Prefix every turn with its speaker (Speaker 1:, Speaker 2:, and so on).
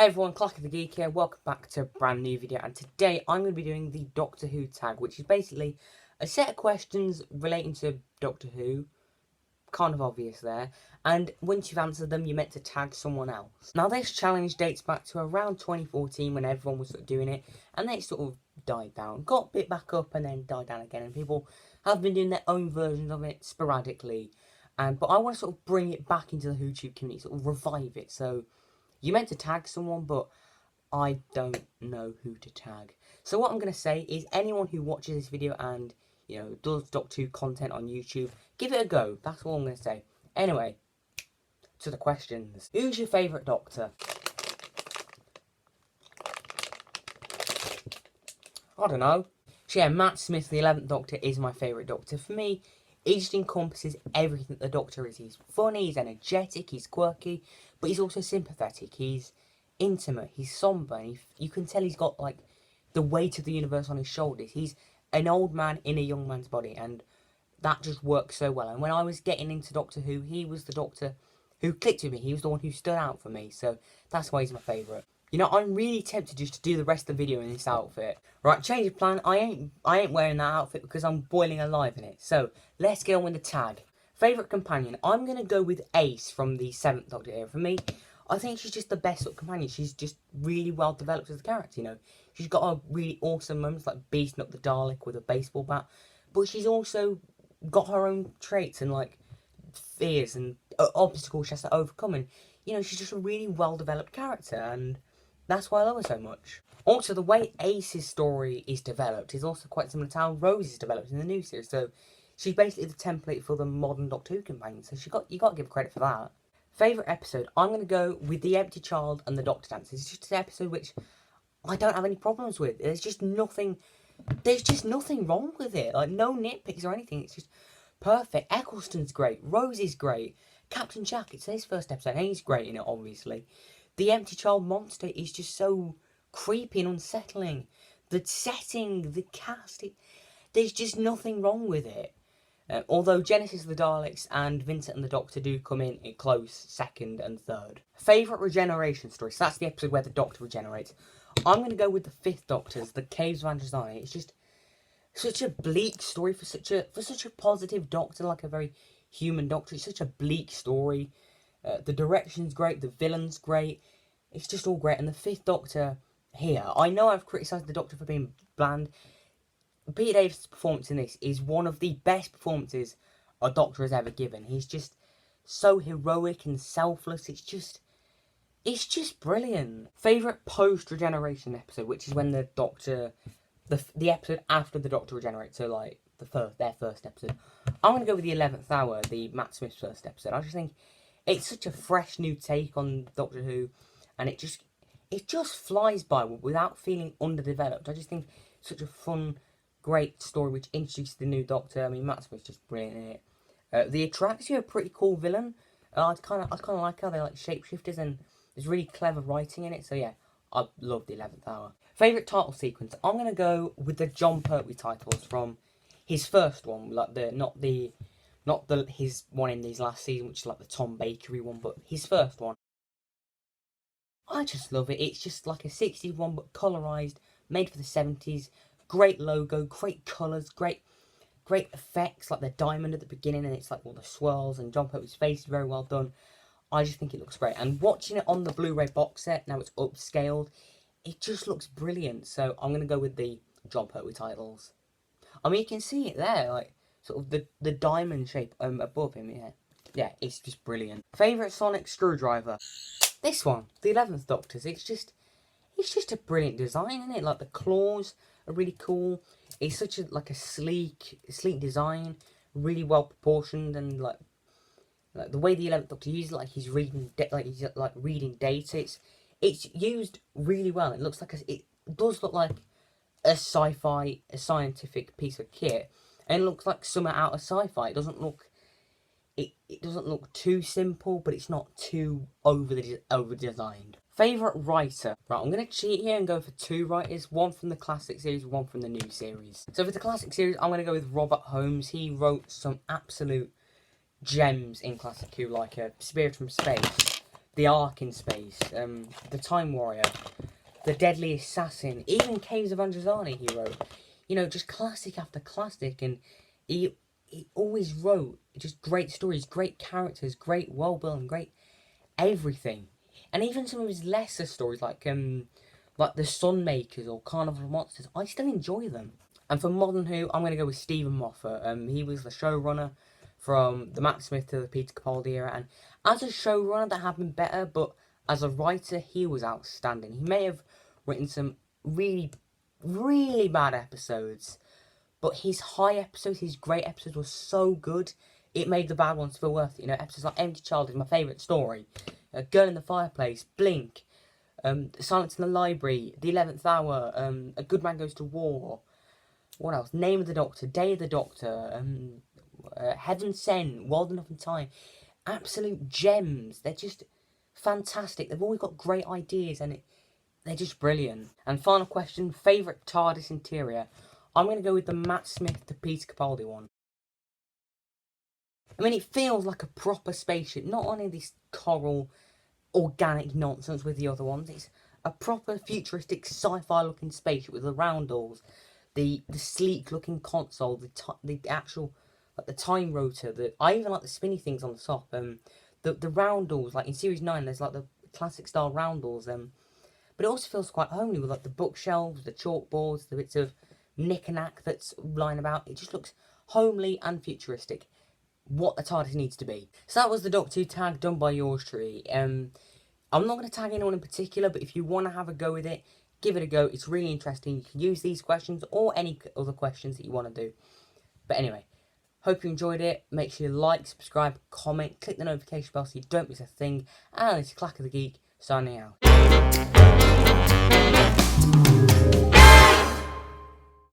Speaker 1: Hey everyone, Clark of the Geek here, welcome back to a brand new video, and today I'm going to be doing the Doctor Who tag, which is basically a set of questions relating to Doctor Who, kind of obvious there, and once you've answered them, you're meant to tag someone else. Now this challenge dates back to around 2014 when everyone was sort of doing it, and then it sort of died down, got a bit back up and then died down again, and people have been doing their own versions of it sporadically, but I want to sort of bring it back into the WhoTube community, sort of revive it, so you're meant to tag someone, but I don't know who to tag. So what I'm going to say is anyone who watches this video and, does Doctor Who content on YouTube, give it a go. That's all I'm going to say. Anyway, to the questions. Who's your favourite Doctor? I don't know. So yeah, Matt Smith, the 11th Doctor, is my favourite Doctor. For me, he just encompasses everything the Doctor is. He's funny, he's energetic, he's quirky, but he's also sympathetic, he's intimate, he's sombre, and you can tell he's got, like, the weight of the universe on his shoulders. He's an old man in a young man's body, and that just works so well. And when I was getting into Doctor Who, he was the Doctor who clicked with me. He was the one who stood out for me, so that's why he's my favourite. You know, I'm really tempted just to do the rest of the video in this outfit. Right, change of plan. I ain't wearing that outfit because I'm boiling alive in it. So, let's get on with the tag. Favourite companion. I'm going to go with Ace from the 7th Doctor era. For me, I think she's just the best sort of companion. She's just really well developed as a character, you know. She's got a really awesome moments like beating up the Dalek with a baseball bat. But she's also got her own traits and, like, fears and obstacles she has to overcome. And, you know, she's just a really well developed character, and that's why I love her so much. Also, the way Ace's story is developed is also quite similar to how Rose is developed in the new series. So she's basically the template for the modern Doctor Who companion. So you got to give credit for that. Favourite episode? I'm going to go with The Empty Child and The Doctor Dance. It's just an episode which I don't have any problems with. There's just nothing wrong with it. Like, no nitpicks or anything. It's just perfect. Eccleston's great. Rose is great. Captain Jack, it's his first episode, and he's great in it, obviously. The Empty Child monster is just so creepy and unsettling. The setting, the cast, there's just nothing wrong with it. Although Genesis of the Daleks and Vincent and the Doctor do come in close second and third. Favourite regeneration story. So that's the episode where the Doctor regenerates. I'm going to go with the 5th Doctor's, The Caves of Androzani. It's just such a bleak story for such a positive Doctor, like a very human Doctor. It's such a bleak story. The direction's great, the villain's great. It's just all great. And the 5th Doctor here, I know I've criticised the Doctor for being bland. Peter Davis's performance in this is one of the best performances a Doctor has ever given. He's just so heroic and selfless. It's just brilliant. Favourite post-regeneration episode, which is when the Doctor, the episode after the Doctor regenerates, so like their first episode. I'm going to go with the 11th Hour, the Matt Smith's first episode. I just think it's such a fresh new take on Doctor Who, and it just flies by without feeling underdeveloped. I just think it's such a fun, great story which introduces the new Doctor. I mean, Matt Smith's just brilliant in it. The Attracts, a pretty cool villain. I kind of like how they're like shapeshifters, and there's really clever writing in it. So yeah, I love the 11th Hour. Favourite title sequence? I'm gonna go with the John Pertwee titles from his first one, like his one in his last season, which is like the Tom Bakery one, but his first one. I just love it. It's just like a 60s one, but colourised, made for the 70s. Great logo, great colours, great effects, like the diamond at the beginning, and it's like all the swirls, and John Pertwee's face is very well done. I just think it looks great. And watching it on the Blu-ray box set, now it's upscaled, it just looks brilliant. So I'm going to go with the John Pertwee titles. I mean, you can see it there, like, sort of the diamond shape above him, yeah. Yeah, it's just brilliant. Favourite sonic screwdriver? This one, the 11th Doctor's. It's just a brilliant design, isn't it? Like, the claws are really cool. It's such a sleek design, really well proportioned, and like the way the 11th Doctor uses it, like he's reading reading data. It's used really well. It looks like it does look like a scientific piece of kit, and it looks like something out of sci-fi. It doesn't look too simple, but it's not too over designed. Favourite writer? Right, I'm going to cheat here and go for 2 writers. One from the classic series, one from the new series. So for the classic series, I'm going to go with Robert Holmes. He wrote some absolute gems in Classic Who, like Spirit from Space, the Ark in space, the Time Warrior, the Deadly Assassin, even Caves of Androzani he wrote. You know, just classic after classic, and he always wrote just great stories, great characters, great world building, great everything. And even some of his lesser stories, like the Sunmakers or Carnival of Monsters, I still enjoy them. And for Modern Who, I'm going to go with Stephen Moffat. He was the showrunner from the Matt Smith to the Peter Capaldi era, and as a showrunner that had been better, but as a writer he was outstanding. He may have written some really, really bad episodes, but his high episodes, his great episodes were so good, it made the bad ones feel worth it. You know, episodes like Empty Child is my favourite story, Girl in the Fireplace, Blink, Silence in the Library, The 11th Hour, A Good Man Goes to War, what else? Name of the Doctor, Day of the Doctor, Heaven Sent, Wild Enough in Time. Absolute gems. They're just fantastic. They've always got great ideas, and they're just brilliant. And final question, favourite TARDIS interior? I'm going to go with the Matt Smith to Peter Capaldi one. I mean, it feels like a proper spaceship, not only this coral, organic nonsense with the other ones. It's a proper futuristic sci-fi looking spaceship with the roundels, the sleek looking console, the actual like the time rotor. I even like the spinny things on the top. The roundels, like in Series 9, there's like the classic style roundels. But it also feels quite homely with like the bookshelves, the chalkboards, the bits of knick-knack that's lying about. It just looks homely and futuristic. What the TARDIS needs to be. So that was the Doctor Who tag done by yours truly. I'm not going to tag anyone in particular, but if you want to have a go with it, give it a go. It's really interesting. You can use these questions or any other questions that you want to do. But anyway, hope you enjoyed it. Make sure you like, subscribe, comment, click the notification bell so you don't miss a thing. And it's Clack of the Geek signing out.